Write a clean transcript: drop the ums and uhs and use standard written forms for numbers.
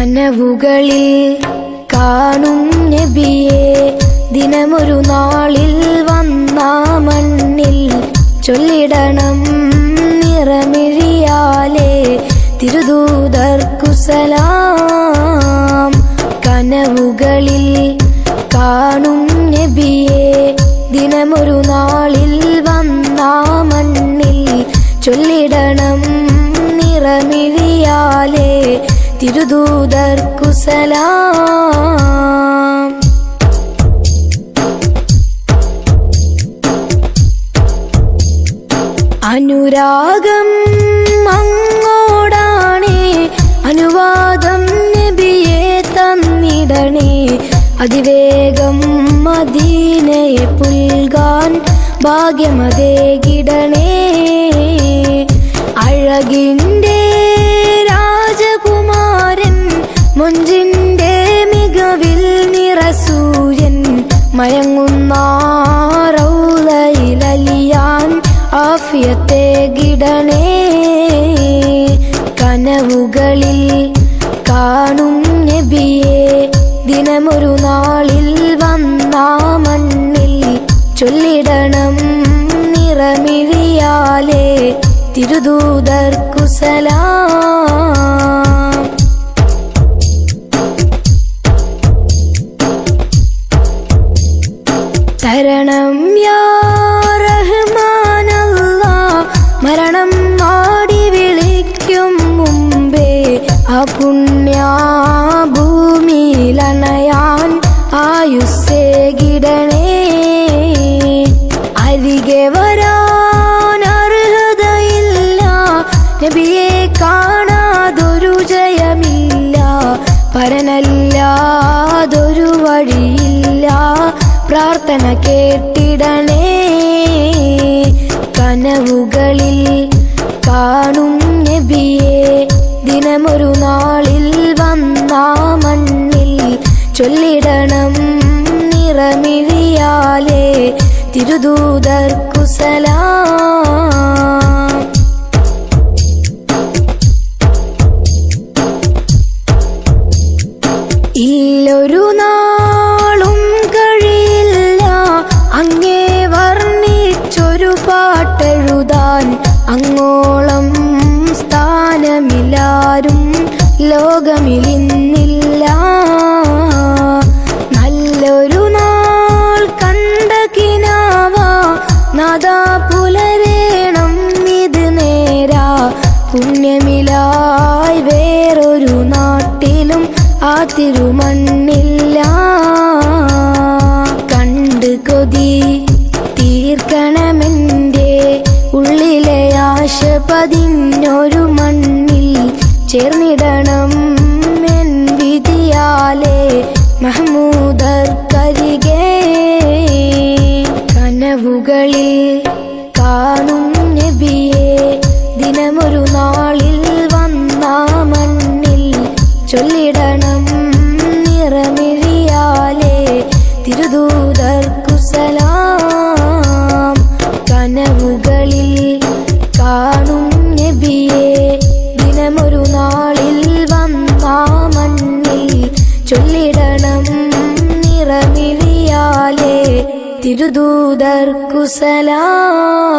കനവുകളിൽ കാണും നബിയെ ദിനമൊരു നാളിൽ വന്ന മണ്ണിൽ ചൊല്ലിടണം നിറമിഴിയാലേ തിരുദൂതർക്കു സലാം. കനവുകളിൽ കാണും നബിയെ ദിനമൊരു നാളിൽ വന്ന മണ്ണിൽ ചൊല്ലിടണം നിറമിഴിയാലേ തിരുദൂതർക്കു സലാം. അനുരാഗം അങ്ങോടാണേ അനുവാദം നബിയെ തന്നിടണേ അതിവേഗം മദീനയെ പുൽകാൻ ഭാഗ്യമതേകിടണേ. അഴകിൻ്റെ രാജകുമാരൻ മൊഞ്ചിൻ്റെ മികവിൽ നിറസൂര്യൻ മയങ്ങുന്ന റൗളയിലലിയാൻ ആഫിയത്തേകിടണേ. കനവുകളിൽ കാണും നബിയെ ദിനമൊരു നാളിൽ വന്ന മണ്ണിൽ ചൊല്ലിടണം നിറമിഴിയാലേ തിരുദൂതർക്കു സലാം. ശരണം യാ റഹ്മാനല്ലാഹ് മരണം മാടി വിളിക്കും മുമ്പേ ആ പുണ്യഭൂമിയിലണയാൻ ആയുസ്സേകിടണേ. അരികെ വരാൻ അർഹതയില്ല നബിയെ കാണാതൊരു ജയമില്ല പരനല്ലാതൊരു വഴിയില്ല പ്രാർത്ഥന കേട്ടിടണേ. കനവുകളിൽ കാണും നബിയെ ദിനമൊരു നാളിൽ വന്ന മണ്ണിൽ ചൊല്ലിടണം നിറമിഴിയാലേ തിരുദൂതർക്കു സലാം. ഇല്ലൊരു നാളും കഴിയില്ല അങ്ങേ വർണ്ണിച്ചൊരു പാട്ടെഴുതാൻ അങ്ങോളം സ്ഥാനമില്ലാരും ലോകമിലിന്നില്ല. നല്ലൊരു നാൾ കണ്ട കിനാവ നാദാ പുലരേണം ഇത് നേരാ പുണ്യമിലായി വേറൊരു നാട്ടിലും ആ തിരുമണ്ണില്ല. കണ്ട് കൊതി തീർക്കണമെൻ്റെ ഉള്ളിലെ ആശ പതിഞ്ഞൊരു മണ്ണിൽ ചേർന്നിടണം എൻ വിധിയാലേ മഹ്മൂദർക്കരികെ. കനവുകളിൽ കാണും നബിയെ ദിനമൊരു നാളിൽ വന്ന മണ്ണിൽ ചൊല്ലിടണം നിറമിഴിയാലേ തിരുദൂതർക്കു സലാം. കനവുകളിൽ കാണും നബിയെ ദിനമൊരു നാളിൽ വന്ന മണ്ണിൽ ചൊല്ലിടണം നിറമിഴിയാലേ തിരുദൂതർക്കു സലാം.